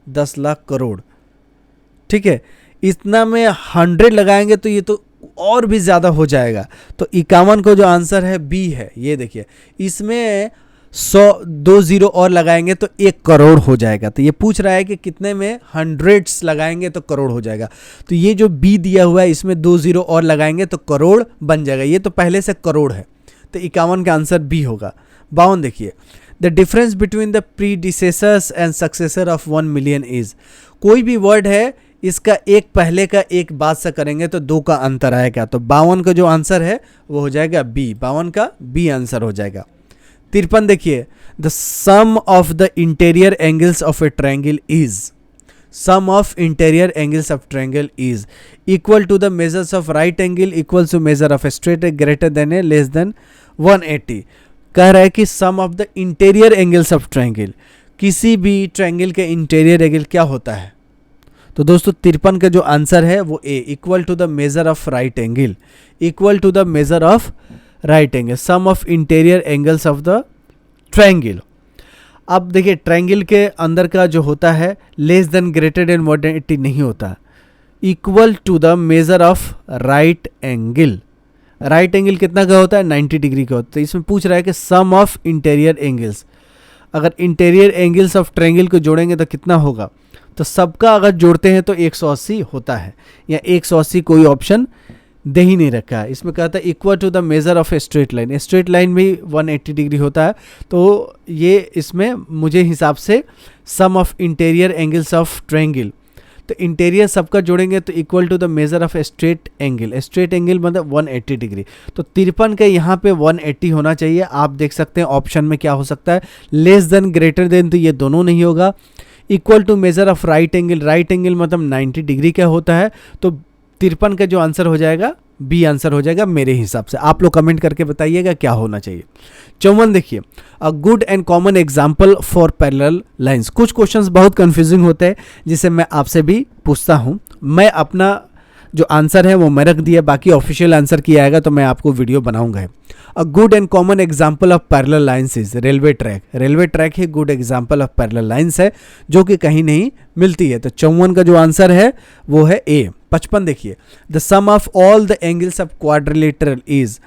10 लाख, करोड़। ठीक है, इतना में 100 लगाएंगे तो ये तो और भी ज़्यादा हो जाएगा। तो 51 को जो आंसर है बी है। ये देखिए, इसमें 2 जीरो और लगाएंगे तो 1 करोड़ हो जाएगा। तो ये पूछ रहा है कि कितने में 100s लगाएंगे तो करोड़ हो जाएगा। तो ये जो बी दिया हुआ है इसमें 2 जीरो और लगाएंगे तो करोड़ बन जाएगा। ये तो पहले से करोड़ है, तो 51 का आंसर बी होगा। 52 देखिए, the difference between the predecessors and successor of 1 million is. कोई भी वर्ड है, इसका एक पहले का एक बाद से करेंगे तो 2 का अंतर आएगा। तो 52 का जो आंसर है वो हो जाएगा बी। 52 का बी आंसर हो जाएगा। 53 देखिए, the sum of the interior angles of a triangle is. Sum of interior angles of triangle is equal to the measures of right angle equal to measure of a straight a greater than a less than 180। कह रहा है कि sum of the interior angles of triangle, किसी भी triangle के interior angle क्या होता है? तो दोस्तों 53 का जो आंसर है वो A, equal to the measure of right angle. Equal to the measure of right angle, sum of interior angles of the triangle. अब देखिए ट्रायंगल के अंदर का जो होता है लेस देन ग्रेटर देन 180 नहीं होता, equal to the measure of right angle. Right angle कितना का होता है? 90 डिग्री का होता है। तो इसमें पूछ रहा है कि सम ऑफ इंटीरियर एंगल्स, अगर इंटीरियर एंगल्स ऑफ ट्रायंगल को जोड़ेंगे तो कितना होगा? तो सबका अगर जोड़ते हैं तो 180 होता है, या 180 कोई ऑप्शन दे ही नहीं रखा है। इसमें कहता है equal to the measure of a straight line. Straight line भी 180 डिग्री होता है। तो ये इसमें मुझे हिसाब से sum of interior angles of triangle, तो इंटीरियर सबका जोड़ेंगे तो equal to the measure of a straight angle. Straight angle मतलब 180 डिग्री। तो 53 का यहाँ पे 180 होना चाहिए। आप देख सकते हैं ऑप्शन में क्या हो सकता है, लेस देन ग्रेटर देन, तो ये दोनों नहीं होगा। Equal to measure of right angle, right angle मतलब 90 डिग्री का होता है। तो 53 का जो आंसर हो जाएगा बी आंसर हो जाएगा मेरे हिसाब से। आप लोग कमेंट करके बताइएगा क्या होना चाहिए। 54 देखिए, a good and common example for parallel lines. कुछ क्वेश्चंस बहुत कंफ्यूजिंग होते हैं जिसे मैं आपसे भी पूछता हूँ। मैं अपना जो आंसर है वो मैं रख दिया, बाकी ऑफिशियल आंसर किया आएगा तो मैं आपको वीडियो बनाऊंगा। A good and common example of parallel lines is railway track. Railway track he good example of parallel lines है जो कि कहीं नहीं मिलती है। तो 54 का जो आंसर है वो है ए। 55 देखिए, the sum of all the angles of quadrilateral is.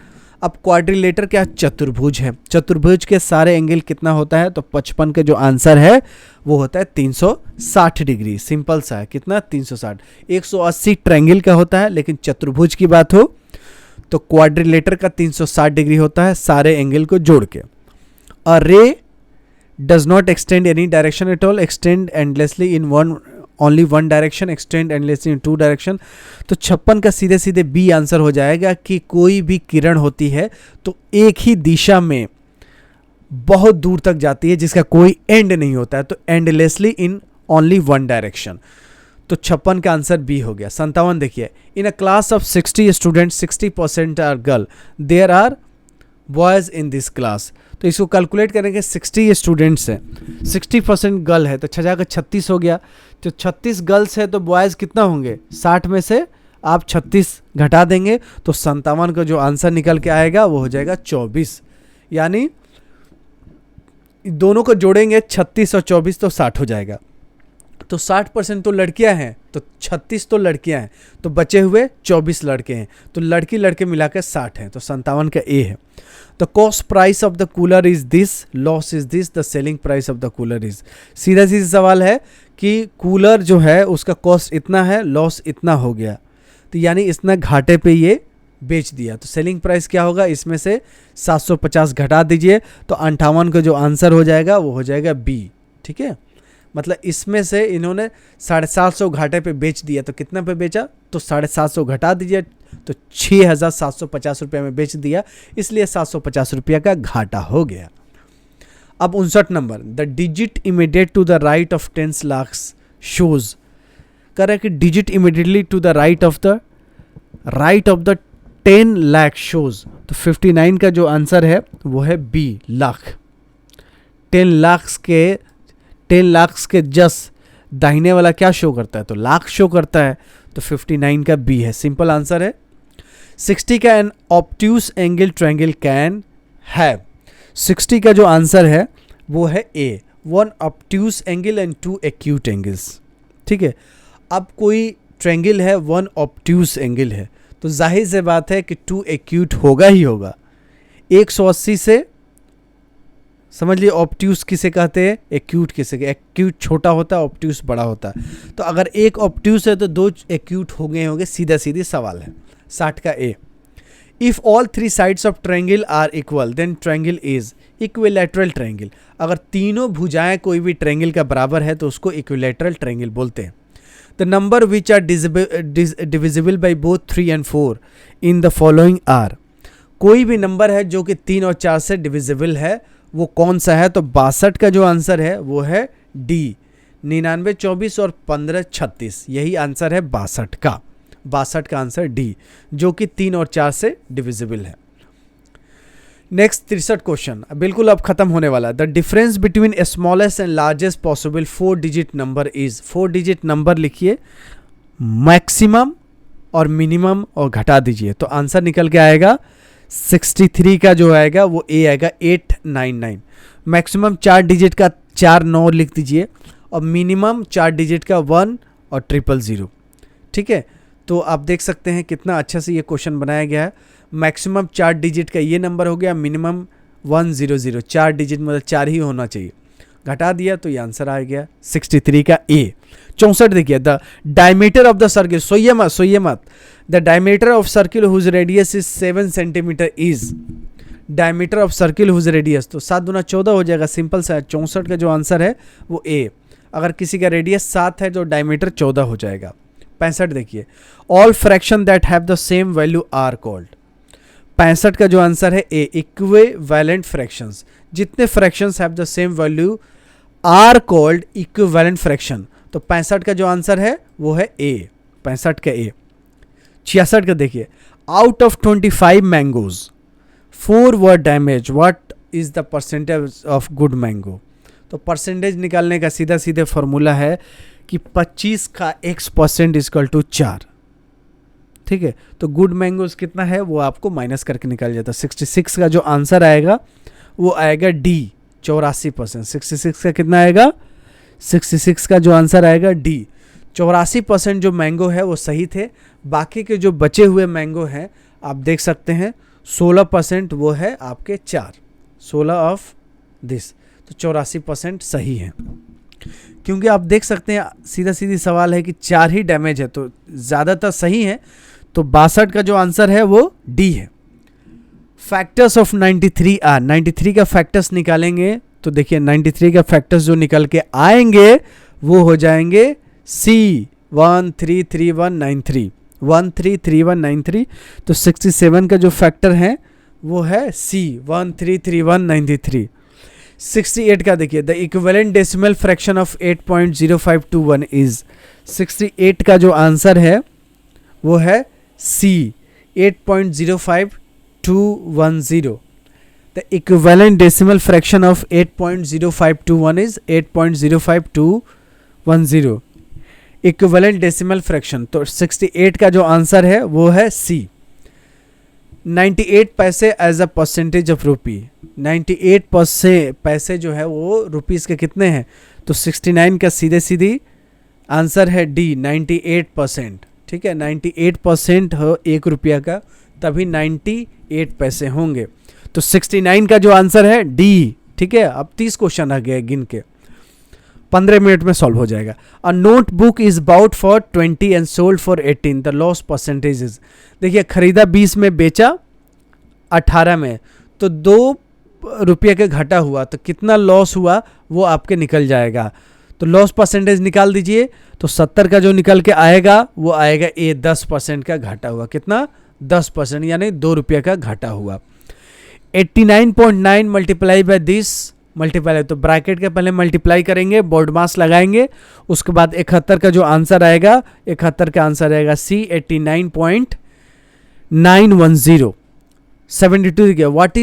अब क्वाड्रिलेटर क्या, चतुर्भुज है, चतुर्भुज के सारे एंगल कितना होता है, तो 55 का जो आंसर है वो होता है 360 डिग्री। सिंपल सा है, कितना 360। 180 ट्रायंगल का होता है, लेकिन चतुर्भुज की बात हो तो क्वाड्रिलेटर का 360 डिग्री होता है सारे एंगल को जोड़ के। A ray does not extend any direction at all, extend endlessly in only one direction, extend endlessly in two direction. तो 56 का सीधे सीधे बी आंसर हो जाएगा कि कोई भी किरण होती है तो एक ही दिशा में बहुत दूर तक जाती है जिसका कोई एंड नहीं होता है, तो endlessly in only one direction. तो 56 का आंसर बी हो गया। 57 देखिए, in a class of 60 student 60% are girl, there are boys in this class. तो इसको कैलकुलेट करेंगे, 60 स्टूडेंट्स हैं, 60% गर्ल है तो 6 का 36 हो गया। तो 36 गर्ल्स है तो बॉयज़ कितना होंगे, 60 में से आप 36 घटा देंगे तो 57 का जो आंसर निकल के आएगा वो हो जाएगा 24। यानी दोनों को जोड़ेंगे 36 और 24 तो 60 हो जाएगा। तो 60% तो लड़कियां हैं तो 36 तो लड़कियां हैं, तो बचे हुए 24 लड़के हैं, तो लड़की लड़के मिलाकर 60 हैं। तो 57 का ए है। The cost price of the cooler is this, loss is this, the selling price of the cooler is. सीधा सीधा सवाल है कि कूलर जो है उसका कॉस्ट इतना है, लॉस इतना हो गया, तो यानी इसने घाटे पे ये बेच दिया। तो सेलिंग प्राइस क्या होगा, इसमें से 750 घटा दीजिए तो 58 का जो आंसर हो जाएगा वो हो जाएगा बी। ठीक है, मतलब इसमें से इन्होंने 750 घाटे पे बेच दिया, तो कितना पे बेचा, तो 750 घटा दीजिए तो 6750 रुपये में बेच दिया, इसलिए 750 रुपये का घाटा हो गया। अब 59 number, the digit immediate to the right of 10 lakh shows. कह रहा है कि digit immediately to the right of the 10 lakh shows. तो 59 का जो आंसर है वो है बी, लाख। 10 लाख के जस्ट दाहिने वाला क्या शो करता है, तो लाख शो करता है, तो 59 का बी है। सिंपल आंसर है। 60 का an obtuse angle triangle can have. 60 का जो आंसर है वो है A, 1 obtuse angle and 2 acute angles. ठीक है, अब कोई ट्रायंगल है, 1 ऑब्ट्यूस एंगल है, तो जाहिर से बात है कि 2 एक्यूट होगा ही होगा। 180 से समझ लिए, ऑब्ट्यूस किसे कहते हैं, एक्यूट किसे, एक्यूट छोटा होता है, ऑब्ट्यूस बड़ा होता है। तो अगर एक ऑब्ट्यूस है तो 2 एक्यूट होंगे, सीधा सीधी सवाल है। 60 का A, if all 3 sides of triangle are equal then triangle is equilateral triangle. अगर तीनों भुजाएं कोई भी ट्रायंगल का बराबर है तो उसको इक्विलैटरल ट्रायंगल बोलते हैं। The number which are divisible by both 3 and 4 in the following are. कोई भी नंबर है जो कि 3 और 4 से डिविजिबल है वो कौन सा है, तो 62 का जो आंसर है वो है डी, 99, 24 और 15, 36। यही आंसर है 62 का। 62 का आंसर डी, जो कि 3 और 4 से डिविजिबल है। नेक्स्ट 63 क्वेश्चन बिल्कुल अब खत्म होने वाला है। The difference between smallest and largest possible 4 digit number is. 4 digit number लिखिए, मैक्सिमम और मिनिमम और घटा दीजिए तो आंसर निकल के आएगा 63 का जो आएगा वो ए आएगा 899। मैक्सिमम 4 डिजिट का 4 9 लिख दीजिए और मिनिमम 4 डिजिट का 1 और 000। ठीक है, तो आप देख सकते हैं कितना अच्छा से ये क्वेश्चन बनाया गया है। मैक्सिमम 4 डिजिट का ये नंबर हो गया, मिनिमम 100, 4 डिजिट मतलब 4 ही होना चाहिए, घटा दिया तो ये आंसर आ गया 63 का ए। 64 देखिए, the diameter of the circle, सोइए मत, the diameter of circle whose radius is 7 centimetre is. Diameter of circle whose radius, तो 7 दूना 14 हो जाएगा, सिंपल सा है। 64 का जो आंसर है वो ए। अगर किसी का रेडियस 7 है तो डायमीटर 14 हो जाएगा। 65 देखिए, all fraction that have the same value are called. 65 का जो आंसर है ए, इक्विवेलेंट फ्रैक्शंस। जितने fractions have the same value are called equivalent fraction. तो 65 का जो आंसर है वो है ए, 65 का ए। 66 का देखिए, out of 25 mangoes 4 were damage, what is the percentage of good mango. तो परसेंटेज निकालने का सीधा सीधे फॉर्मूला है कि 25 का x% इक्वल टू 4। ठीक है। तो गुड मैंगोज कितना है वो आपको माइनस करके निकाल जाता है। 66 का जो आंसर आएगा वो आएगा डी, 84%। 66 का कितना आएगा, 66 का जो आंसर आएगा डी, 84% जो मैंगो है वो सही थे। बाकी के जो बचे हुए मैंगो हैं आप देख सकते हैं 16% वो है आपके 4, 16 ऑफ दिस, तो 84% सही है। क्योंकि आप देख सकते हैं सीधा सीधी सवाल है कि 4 ही डैमेज है तो ज़्यादातर सही है, तो 62 का जो आंसर है वो डी है। फैक्टर्स ऑफ 93 आर, 93 का फैक्टर्स निकालेंगे तो देखिए 93 का फैक्टर्स जो निकल के आएंगे वो हो जाएंगे सी 133193, 133193। तो 67 का जो फैक्टर है वो है सी 133193। 68 का देखिए the equivalent decimal fraction of 8.0521 is, 68 का जो आंसर है वो है सी 8.05210। The equivalent decimal fraction of 8.0521 is 8.05210, equivalent decimal fraction. तो 68 का जो आंसर है वो है C. 98 paise as a percentage of rupee, 98 पैसे जो है वो रुपीस के कितने हैं, तो 69 का सीधे सीधी आंसर है डी 98%। ठीक है, 98% हो 1 रुपया का तभी 98 पैसे होंगे। तो 69 का जो आंसर है डी। ठीक है, अब 30 क्वेश्चन आ गए गिन के, 15 मिनट में सॉल्व हो जाएगा। A notebook is bought for 20 and sold for 18, the loss percentage is. देखिए खरीदा 20 में बेचा 18 में, तो 2 रुपये का घाटा हुआ, तो कितना लॉस हुआ वो आपके निकल जाएगा। तो लॉस परसेंटेज निकाल दीजिए, तो 70 का जो निकल के आएगा वो आएगा ए 10% का घाटा हुआ। कितना, 10%, यानी 2 रुपये का घाटा हुआ। 89.9 मल्टीप्लाई बाय दिस, मल्टीप्लाई तो ब्रैकेट के पहले मल्टीप्लाई करेंगे, बोर्ड मास लगाएंगे, उसके बाद 71 का जो आंसर आएगा, 71 का आंसर आएगा सी 89.910। 72 क्या, what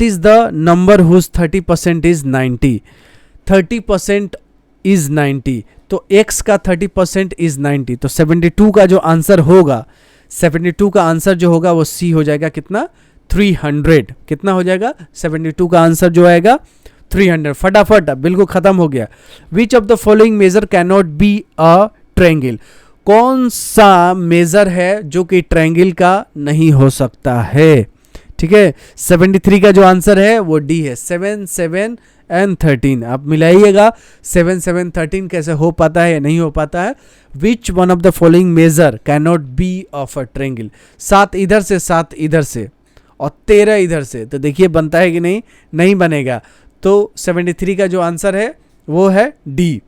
is the number whose 30% is 90, 30% is 90, तो x का 30% इज 90, तो 72 का जो आंसर होगा, 72 का आंसर जो होगा वो सी हो जाएगा कितना, 300। कितना हो जाएगा, 72 का आंसर जो आएगा 300। फटाफट बिल्कुल खत्म हो गया। Which of the following measure can not be a triangle, कौन सा मेजर है जो कि ट्रायंगल का नहीं हो सकता है। ठीक है, 73 का जो आंसर है वो डी है, 7, 7 एंड 13। आप मिलाइएगा 7, 7, 13 कैसे हो पाता है या नहीं हो पाता है। Which one of the following measure can not be of a triangle, 7 इधर से 7 इधर से और 13 इधर से, तो देखिए बनता है कि नहीं, नहीं बनेगा। तो 73 का जो आंसर है वो है D.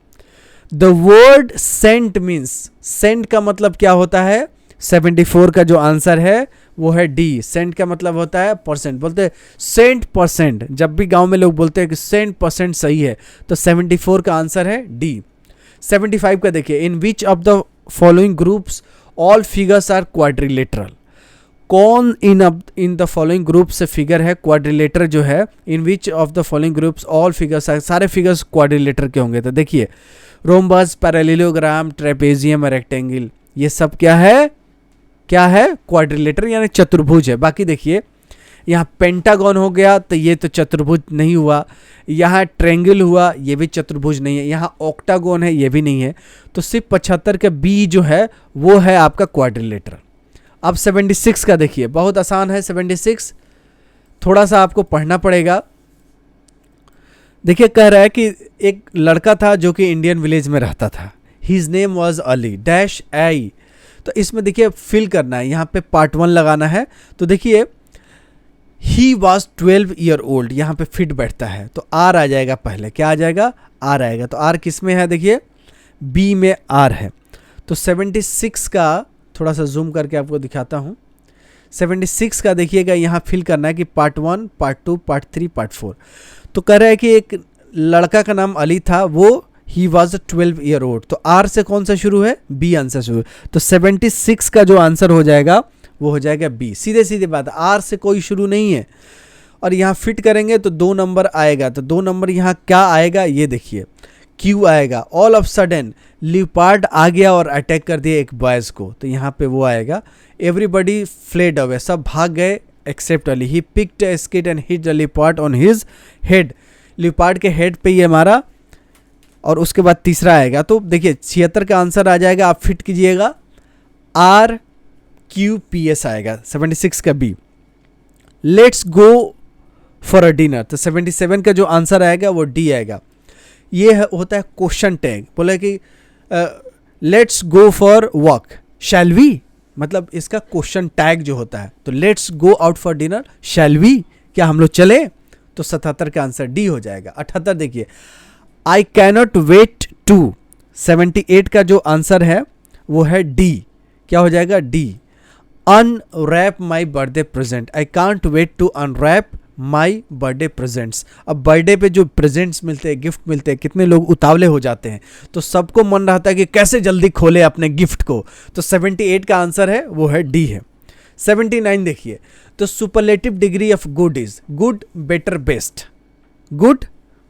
The word cent means, cent का मतलब क्या होता है, 74 का जो आंसर है वो है डी। सेंट का मतलब होता है परसेंट, बोलते हैं सेंट परसेंट, जब भी गांव में लोग बोलते हैं कि सेंट परसेंट सही है, तो 74 का आंसर है डी। 75 का देखिए, in which of the following groups all figures are quadrilateral, कौन इन द फॉलोइंग ग्रुप से फिगर है क्वाड्रिलेटर जो है, in which of the following groups all figures, सारे फिगर्स क्वाड्रिलेटर के होंगे। तो देखिए रोम्बस, पैरेललोग्राम, ट्रेपेजियम, रेक्टेंगल, ये सब क्या है, क्या है, क्वाड्रिलेटर यानी चतुर्भुज है। बाकी देखिए यहाँ पेंटागन हो गया तो ये तो चतुर्भुज नहीं हुआ, यहाँ ट्रायंगल हुआ ये भी चतुर्भुज नहीं है, यहाँ ऑक्टागन है ये भी नहीं है, तो सिर्फ 75 का बी जो है वो है आपका क्वाड्रिलेटर। अब 76 का देखिए, बहुत आसान है 76, थोड़ा सा आपको पढ़ना पड़ेगा। देखिए कह रहा है कि एक लड़का था जो कि इंडियन विलेज में रहता था, his name was Ali dash I. तो इसमें देखिए फिल करना है, यहाँ पे पार्ट 1 लगाना है। तो देखिए ही वॉज 12 ईयर ओल्ड, यहाँ पे फिट बैठता है तो आर आ जाएगा, पहले क्या आ जाएगा, आर आएगा। तो आर किस में है, देखिए बी में आर है। तो 76 का थोड़ा सा जूम करके आपको दिखाता हूँ। 76 का देखिएगा यहाँ फिल करना है कि पार्ट 1, पार्ट 2, पार्ट 3, पार्ट 4। तो कह रहा है कि एक लड़का का नाम अली था, वो ही वॉज 12 ईयर ओल्ड, तो आर से कौन सा शुरू है, बी आंसर शुरू। तो 76 का जो आंसर हो जाएगा वो हो जाएगा बी। सीधे सीधे बात, आर से कोई शुरू नहीं है। और यहाँ फिट करेंगे तो 2 नंबर आएगा, तो 2 नंबर यहाँ क्या आएगा ये देखिए, क्यू आएगा, ऑल ऑफ सडन लियोपार्ड आ गया और अटैक कर दिया एक बॉयज़ को, तो यहाँ पे वो आएगा, एवरीबडी फ्लेड अवे, सब भाग गए except Ali, he picked a स्किड and hit the leopard on his head, leopard के हेड पे ये मारा। और उसके बाद तीसरा आएगा, तो देखिए 76 का आंसर आ जाएगा, आप फिट कीजिएगा, RQPS आएगा, 76 का B, let's go for a dinner, तो 77 का जो आंसर आएगा वो D आएगा। ये होता है क्वेश्चन टैग, बोला कि let's go for walk, shall we, मतलब इसका क्वेश्चन टैग जो होता है, तो let's go out for dinner, shall we, क्या हम लोग चले, तो 77 का आंसर D हो जाएगा। 78 देखिए, आई कैनॉट वेट टू, 78 का जो आंसर है वो है D, क्या हो जाएगा D, unwrap my birthday present, I can't wait to unwrap my birthday presents. अब बर्थडे पे जो प्रेजेंट्स मिलते हैं, गिफ्ट मिलते हैं, कितने लोग उतावले हो जाते हैं, तो सबको मन रहता है कि कैसे जल्दी खोले अपने गिफ्ट को, तो 78 का आंसर है वो है D है। 79 देखिए, तो superlative degree of good is good, better, best, good,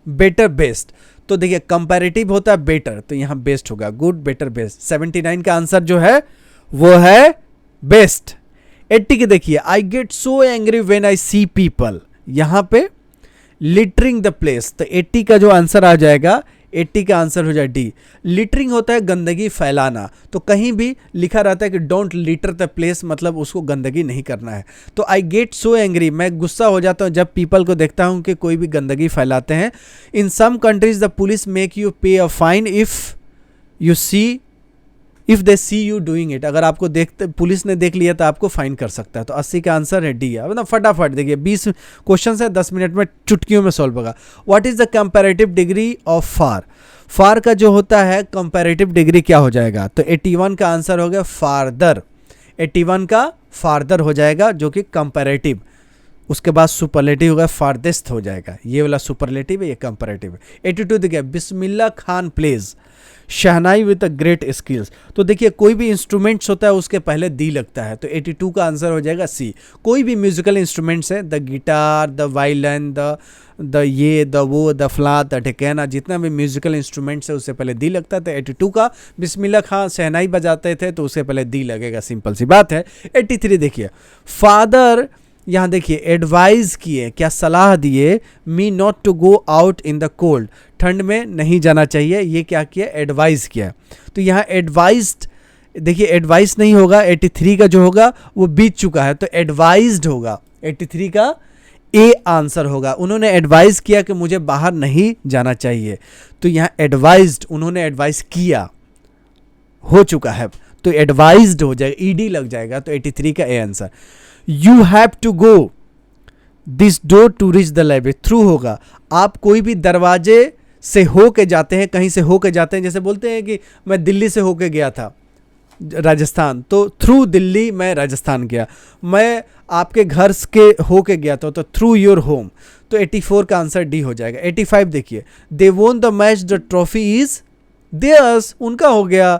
better, best, तो देखिए कंपैरेटिव होता है बेटर, तो यहाँ बेस्ट होगा, गुड, बेटर, बेस्ट। 79 का आंसर जो है वो है बेस्ट। 80 के देखिए, I get so angry when I see people, यहाँ पे लिटरिंग द प्लेस, तो 80 का जो आंसर आ जाएगा, 80 का आंसर हो जाए D। लिटरिंग होता है गंदगी फैलाना, तो कहीं भी लिखा रहता है कि डोंट लिटर द प्लेस, मतलब उसको गंदगी नहीं करना है। तो आई गेट सो एंग्री, मैं गुस्सा हो जाता हूँ जब पीपल को देखता हूँ कि कोई भी गंदगी फैलाते हैं। In some countries the police make you pay a fine if they see you doing it, अगर आपको देखते पुलिस ने देख लिया तो आपको फाइन कर सकता है, तो 80 का आंसर है D। मतलब फटाफट देखिए 20 क्वेश्चन है, 10 मिनट में चुटकियों में सॉल्व होगा। What is the comparative degree of far, far का जो होता है कंपैरेटिव डिग्री क्या हो जाएगा, तो 81 का आंसर हो गया फारदर, 81 का फारदर हो जाएगा जो कि कंपैरेटिव, उसके बाद सुपरलेटिव होगा फारदेस्ट हो जाएगा, ये वाला सुपरलेटिव है, ये कंपैरेटिव है। 82 देखिए, Bismillah Khan plays shehnai with a great skills, तो देखिए कोई भी इंस्ट्रूमेंट्स होता है उसके पहले D लगता है, तो 82 का आंसर हो जाएगा C। कोई भी म्यूजिकल इंस्ट्रूमेंट्स है, the guitar, the violin, the वो, द फ्ला, द ढकेना, जितना भी म्यूजिकल इंस्ट्रूमेंट्स है उससे पहले D लगता है, तो 82 का बिस्मिल्लाह खान शहनाई बजाते थे तो उससे पहले D लगेगा, सिंपल सी बात है। 83 देखिए, फादर, यहाँ देखिए एडवाइज किए, क्या सलाह दिए, me not to go out in the cold, ठंड में नहीं जाना चाहिए, ये क्या किया, एडवाइज किया, तो यहाँ एडवाइज्ड देखिए एडवाइस नहीं होगा, 83 का जो होगा वो बीत चुका है, तो एडवाइज्ड होगा, 83 का A आंसर होगा। उन्होंने एडवाइस किया कि मुझे बाहर नहीं जाना चाहिए, तो यहाँ एडवाइज्ड, उन्होंने एडवाइस किया, हो चुका है, तो एडवाइज्ड हो जाएगा, ED लग जाएगा, तो 83 का A answer. You have to go this door to reach the library, through होगा, आप कोई भी दरवाजे से हो के जाते हैं, कहीं से हो के जाते हैं, जैसे बोलते हैं कि मैं दिल्ली से होके गया था राजस्थान, तो थ्रू दिल्ली मैं राजस्थान गया, मैं आपके घर के हो के गया था, तो थ्रू योर होम, तो 84 का आंसर D हो जाएगा। 85 देखिए, they won the match the trophy is theirs, उनका हो गया,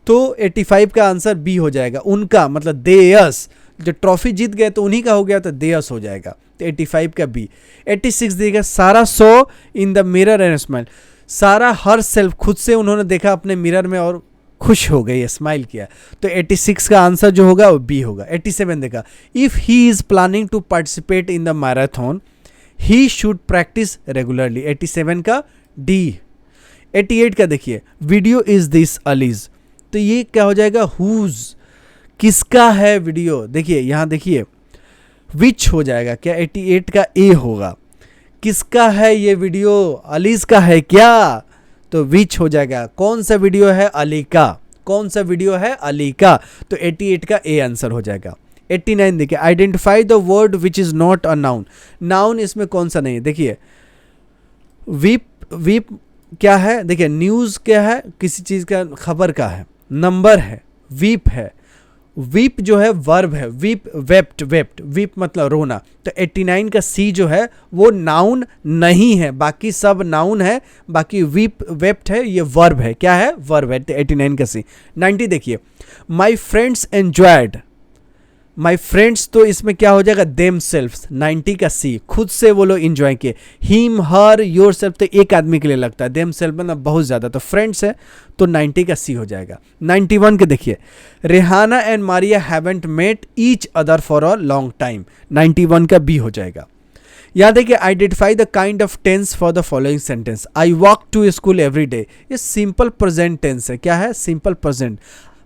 तो 85 का आंसर B हो जाएगा, उनका मतलब देयर्स, जो ट्रॉफी जीत गए तो उन्हीं का हो गया, तो देयर्स हो जाएगा, तो 85 का B। 86 देखिए, Sara saw in the mirror and smile, Sara her self, खुद से उन्होंने देखा अपने मिरर में और खुश हो गई, स्माइल किया, तो 86 का आंसर जो होगा वो B होगा। 87 देखा, if he is planning to participate in the marathon he should practise regularly, 87 का D। 88 का देखिए, वीडियो इज दिस अलीज, तो ये क्या हो जाएगा, हुज, किसका है वीडियो, देखिए यहाँ देखिए विच हो जाएगा, क्या 88 का A होगा, किसका है ये वीडियो, अलीज का है क्या, तो विच हो जाएगा, कौन सा वीडियो है, अली का, कौन सा वीडियो है, अली का, तो 88 का A आंसर हो जाएगा। 89 देखिए, identify the word which is not a noun, noun इसमें कौन सा नहीं है, देखिए वीप क्या है, देखिए न्यूज़ क्या है, किसी चीज़ का खबर का है, नंबर है, वीप है, वीप जो है वर्ब है, वीप वेप्ट, वीप मतलब रोना, तो 89 का C जो है वो नाउन नहीं है, बाकी सब नाउन है, बाकी वीप वेप्ट है ये वर्ब है, क्या है, वर्ब है, तो 89 का C। 90 देखिए, my friends enjoyed, my friends, तो इसमें क्या हो जाएगा, देम सेल्फ्स, 90 का सी, खुद से वो लोग इंजॉय किए। हिम, हर, योर सेल्फ तो एक आदमी के लिए लगता है, देम सेल्फ मतलब बहुत ज़्यादा, तो फ्रेंड्स है तो 90 का सी हो जाएगा। 91 के देखिए, Rehana and Maria haven't met each other for a long time, 91 का बी हो जाएगा। यहाँ देखिए, identify the kind of tense for the following sentence. I walk to school every day, ये सिंपल प्रेजेंट टेंस है। क्या है, सिंपल प्रेजेंट।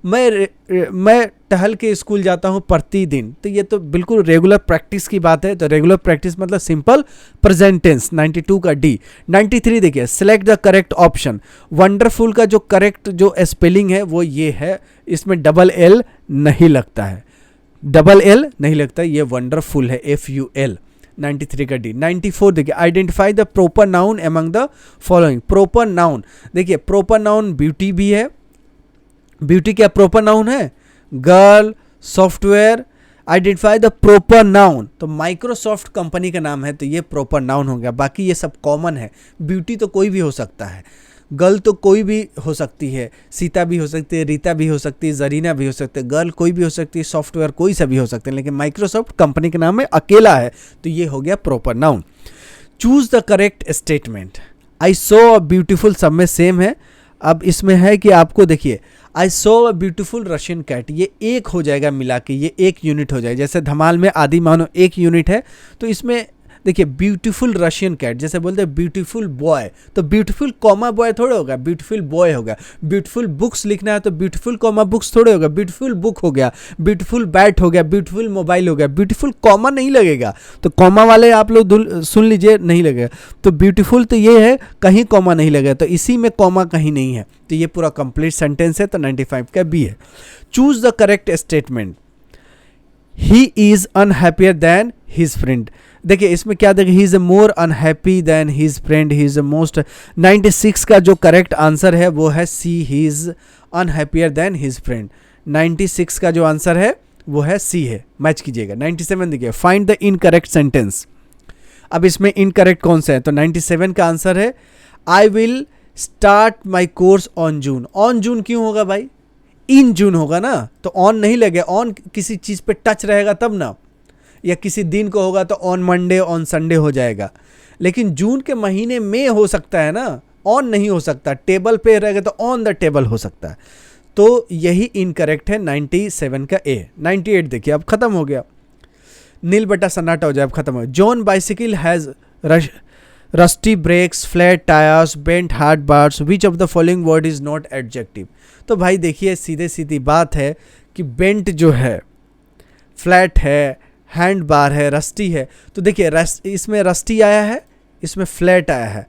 मैं टहल के स्कूल जाता हूँ प्रतिदिन, तो ये तो बिल्कुल रेगुलर प्रैक्टिस की बात है, तो रेगुलर प्रैक्टिस मतलब सिंपल प्रेजेंट टेंस, 92 का डी। 93 देखिए, select the correct option. Wonderful का जो करेक्ट जो स्पेलिंग है वो ये है, इसमें डबल एल नहीं लगता है, डबल एल नहीं लगता, ये वंडरफुल है, FUL। 93 का डी। 94 देखिए, identify the proper noun among the following. Proper noun देखिए, प्रॉपर नाउन ब्यूटी भी है। ब्यूटी क्या प्रॉपर नाउन है, girl, software. Identify the proper noun, तो माइक्रोसॉफ्ट कंपनी का नाम है तो ये प्रॉपर नाउन हो गया। बाकी ये सब कॉमन है। ब्यूटी तो कोई भी हो सकता है, गर्ल तो कोई भी हो सकती है, सीता भी हो सकती है, रीता भी हो सकती है, जरीना भी हो सकती है, गर्ल कोई भी हो सकती है, सॉफ्टवेयर कोई सा भी हो सकते हैं, लेकिन माइक्रोसॉफ्ट कंपनी के नाम में अकेला है तो ये हो गया proper noun. Choose the correct statement. I saw a beautiful, सब में सेम है। अब इसमें है कि आपको देखिए, I saw a beautiful Russian cat, ये एक हो जाएगा मिला के, ये एक यूनिट हो जाएगा। जैसे धमाल में आदि मानो एक यूनिट है, तो इसमें देखिए ब्यूटीफुल रशियन कैट, जैसे बोलते हैं ब्यूटीफुल बॉय, तो ब्यूटीफुल कॉमा बॉय थोड़े होगा, ब्यूटीफुल बॉय होगा। ब्यूटीफुल बुक्स लिखना है तो ब्यूटीफुल कॉमा बुक्स थोड़े होगा, ब्यूटीफुल बुक हो गया, ब्यूटीफुल बैट हो गया, ब्यूटीफुल मोबाइल हो गया। ब्यूटीफुल कॉमा नहीं लगेगा, तो कॉमा वाले आप लोग सुन लीजिए, नहीं लगेगा। तो ब्यूटीफुल तो ये है, कहीं कॉमा नहीं लगेगा, तो इसी में कॉमा कहीं नहीं है, तो ये पूरा कंप्लीट सेंटेंस है, तो 95 का बी है। Choose the correct statement. He is unhappier than his friend, देखिए इसमें क्या देखिए, he is more unhappy than his friend, he is most. 96 का जो करेक्ट आंसर है वो है C, he is unhappier than his friend. 96 का जो आंसर है वो है सी है, मैच कीजिएगा। 97 देखिए, फाइंड द इनकरेक्ट सेंटेंस। अब इसमें इनकरेक्ट कौन सा है, तो 97 का आंसर है I will start my course on June. On June क्यों होगा भाई, इन जून होगा ना, तो ऑन नहीं लगे, ऑन किसी चीज़ पे टच रहेगा तब ना, या किसी दिन को होगा तो ऑन मंडे, ऑन संडे हो जाएगा, लेकिन जून के महीने में हो सकता है ना, ऑन नहीं हो सकता। टेबल पे रहेगा तो ऑन द टेबल हो सकता है, तो यही इनकरेक्ट है 97 का ए। 98 देखिए, अब खत्म हो गया, नील बटा सन्नाटा हो जाए, अब खत्म हो। John bicycle has rusty brakes, flat tyres, bent hard bars, which of the following word is not adjective. तो भाई देखिए, सीधे सीधी बात है कि बेंट जो है, फ्लैट है, हैंड बार है, रस्टी है, तो देखिए इसमें रस्टी आया है, इसमें फ्लैट आया है,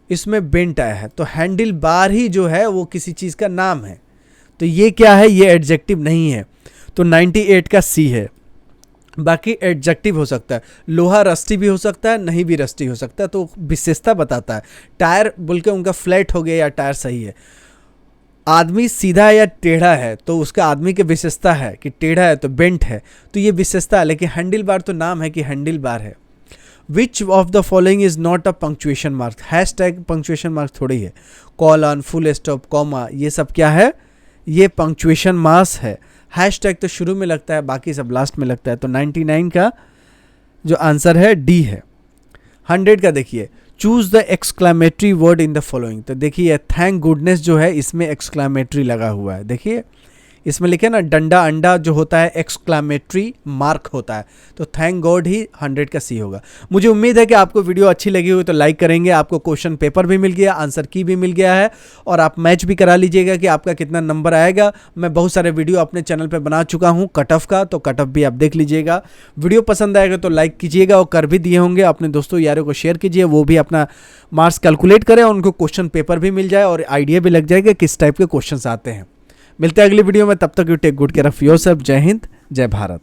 इसमें बेंट आया है, तो हैंडल बार ही जो है वो किसी चीज़ का नाम है, तो ये क्या है, ये एडजेक्टिव नहीं है, तो 98 का सी है। बाकी एडजेक्टिव हो सकता है, लोहा रस्टी भी हो सकता है, नहीं भी रस्टी हो सकता है, तो विशेषता बताता है। टायर बोल के उनका फ्लैट हो गया या टायर सही है। आदमी सीधा या टेढ़ा है तो उसका आदमी की विशेषता है कि टेढ़ा है तो बेंट है, तो ये विशेषता है, लेकिन हैंडल बार तो नाम है कि हैंडल बार है। विच of the following is not a punctuation mark, hash tag punctuation mark थोड़ी है। कॉलन, फुल स्टॉप, कॉमा, ये सब क्या है, ये पंक्चुएशन मार्क्स है। हैश टैग तो शुरू में लगता है, बाकी सब लास्ट में लगता है, तो 99 का जो आंसर है डी है। 100 का देखिए, choose the exclamatory word in the following, तो देखिए थैंक गुडनेस जो है इसमें एक्सक्लामेटरी लगा हुआ है, देखिए इसमें लिखे ना, डंडा अंडा जो होता है एक्सक्लामेटरी मार्क होता है, तो थैंक गॉड ही 100 का सी होगा। मुझे उम्मीद है कि आपको वीडियो अच्छी लगी हुई तो लाइक करेंगे। आपको क्वेश्चन पेपर भी मिल गया, आंसर की भी मिल गया है, और आप मैच भी करा लीजिएगा कि आपका कितना नंबर आएगा। मैं बहुत सारे वीडियो अपने चैनल पर बना चुका हूँ कट ऑफ का, तो कट ऑफ भी आप देख लीजिएगा। वीडियो पसंद आएगा तो लाइक कीजिएगा, और कर भी दिए होंगे, अपने दोस्तों यारों को शेयर कीजिए, वो भी अपना मार्क्स कैलकुलेट करें, उनको क्वेश्चन पेपर भी मिल जाए और आइडिया भी लग जाएगा किस टाइप के क्वेश्चन आते हैं। मिलते हैं अगली वीडियो में, तब तक you take good care of yourself. जय हिंद, जय भारत।